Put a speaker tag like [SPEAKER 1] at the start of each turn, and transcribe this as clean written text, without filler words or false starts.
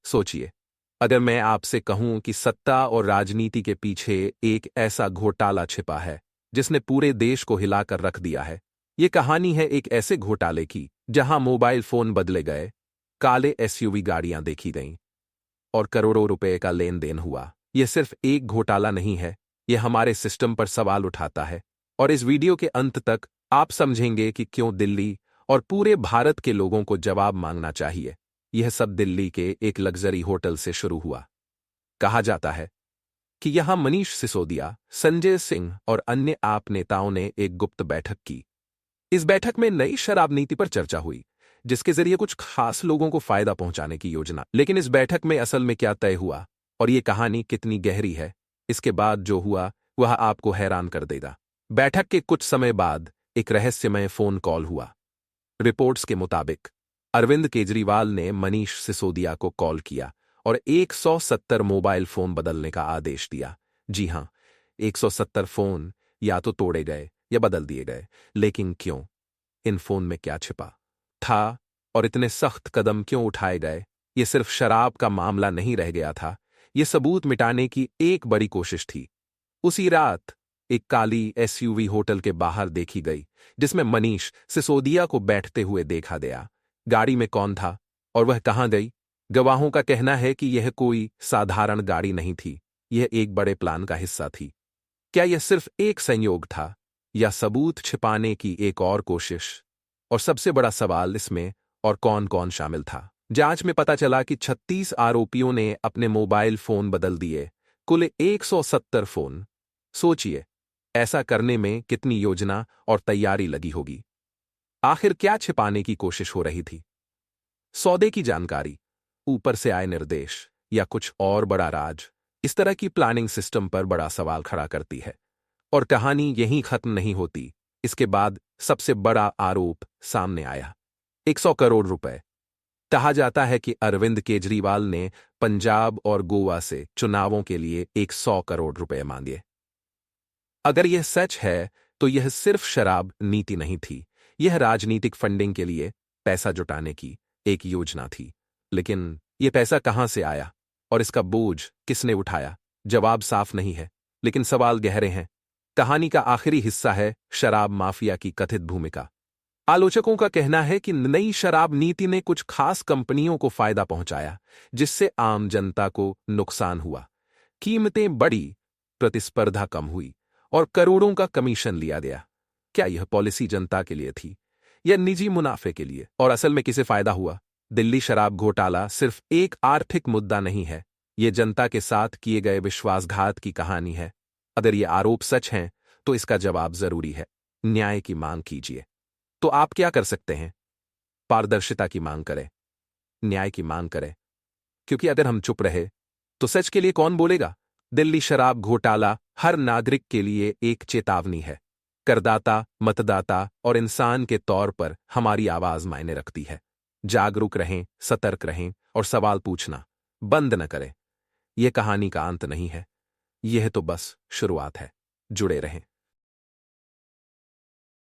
[SPEAKER 1] सोचिए, अगर मैं आपसे कहूं कि सत्ता और राजनीति के पीछे एक ऐसा घोटाला छिपा है जिसने पूरे देश को हिलाकर रख दिया है। ये कहानी है एक ऐसे घोटाले की जहां मोबाइल फोन बदले गए, काले एसयूवी गाड़ियां देखी गईं और करोड़ों रुपए का लेन देन हुआ। यह सिर्फ एक घोटाला नहीं है, यह हमारे सिस्टम पर सवाल उठाता है। और इस वीडियो के अंत तक आप समझेंगे कि क्यों दिल्ली और पूरे भारत के लोगों को जवाब मांगना चाहिए। यह सब दिल्ली के एक लग्जरी होटल से शुरू हुआ। कहा जाता है कि यहां मनीष सिसोदिया, संजय सिंह और अन्य आप नेताओं ने एक गुप्त बैठक की। इस बैठक में नई शराब नीति पर चर्चा हुई, जिसके जरिए कुछ खास लोगों को फायदा पहुंचाने की योजना। लेकिन इस बैठक में असल में क्या तय हुआ और ये कहानी कितनी गहरी है, इसके बाद जो हुआ वह आपको हैरान कर देगा। बैठक के कुछ समय बाद एक रहस्यमय फोन कॉल हुआ। रिपोर्ट्स के मुताबिक अरविंद केजरीवाल ने मनीष सिसोदिया को कॉल किया और 170 मोबाइल फोन बदलने का आदेश दिया। जी हां, 170 फोन या तो तोड़े गए या बदल दिए गए। लेकिन क्यों? इन फोन में क्या छिपा था और इतने सख्त कदम क्यों उठाए गए? ये सिर्फ शराब का मामला नहीं रह गया था, ये सबूत मिटाने की एक बड़ी कोशिश थी। उसी रात एक काली एसयूवी होटल के बाहर देखी गई, जिसमें मनीष सिसोदिया को बैठते हुए देखा गया। गाड़ी में कौन था और वह कहां गई? गवाहों का कहना है कि यह कोई साधारण गाड़ी नहीं थी, यह एक बड़े प्लान का हिस्सा थी। क्या यह सिर्फ एक संयोग था या सबूत छिपाने की एक और कोशिश? और सबसे बड़ा सवाल इसमें और कौन कौन शामिल था? जांच में पता चला कि 36 आरोपियों ने अपने मोबाइल फोन बदल दिए, कुल 170 फोन। सोचिए, ऐसा करने में कितनी योजना और तैयारी लगी होगी। आखिर क्या छिपाने की कोशिश हो रही थी? सौदे की जानकारी, ऊपर से आए निर्देश या कुछ और बड़ा राज? इस तरह की प्लानिंग सिस्टम पर बड़ा सवाल खड़ा करती है। और कहानी यहीं खत्म नहीं होती। इसके बाद सबसे बड़ा आरोप सामने आया, 100 करोड़ रुपए। कहा जाता है कि अरविंद केजरीवाल ने पंजाब और गोवा से चुनावों के लिए 100 करोड़ रुपए मांगे। अगर यह सच है तो यह सिर्फ शराब नीति नहीं थी, यह राजनीतिक फंडिंग के लिए पैसा जुटाने की एक योजना थी। लेकिन यह पैसा कहां से आया और इसका बोझ किसने उठाया? जवाब साफ नहीं है, लेकिन सवाल गहरे हैं। कहानी का आखिरी हिस्सा है शराब माफिया की कथित भूमिका। आलोचकों का कहना है कि नई शराब नीति ने कुछ खास कंपनियों को फायदा पहुंचाया, जिससे आम जनता को नुकसान हुआ। कीमतें बढ़ी, प्रतिस्पर्धा कम हुई और करोड़ों का कमीशन लिया गया। क्या यह पॉलिसी जनता के लिए थी या निजी मुनाफे के लिए? और असल में किसे फायदा हुआ? दिल्ली शराब घोटाला सिर्फ एक आर्थिक मुद्दा नहीं है, यह जनता के साथ किए गए विश्वासघात की कहानी है। अगर ये आरोप सच हैं तो इसका जवाब जरूरी है। न्याय की मांग कीजिए। तो आप क्या कर सकते हैं? पारदर्शिता की मांग करें, न्याय की मांग करें, क्योंकि अगर हम चुप रहे तो सच के लिए कौन बोलेगा? दिल्ली शराब घोटाला हर नागरिक के लिए एक चेतावनी है। करदाता, मतदाता और इंसान के तौर पर हमारी आवाज मायने रखती है। जागरूक रहें, सतर्क रहें और सवाल पूछना बंद न करें। यह कहानी का अंत नहीं है, यह तो बस शुरुआत है। जुड़े रहें।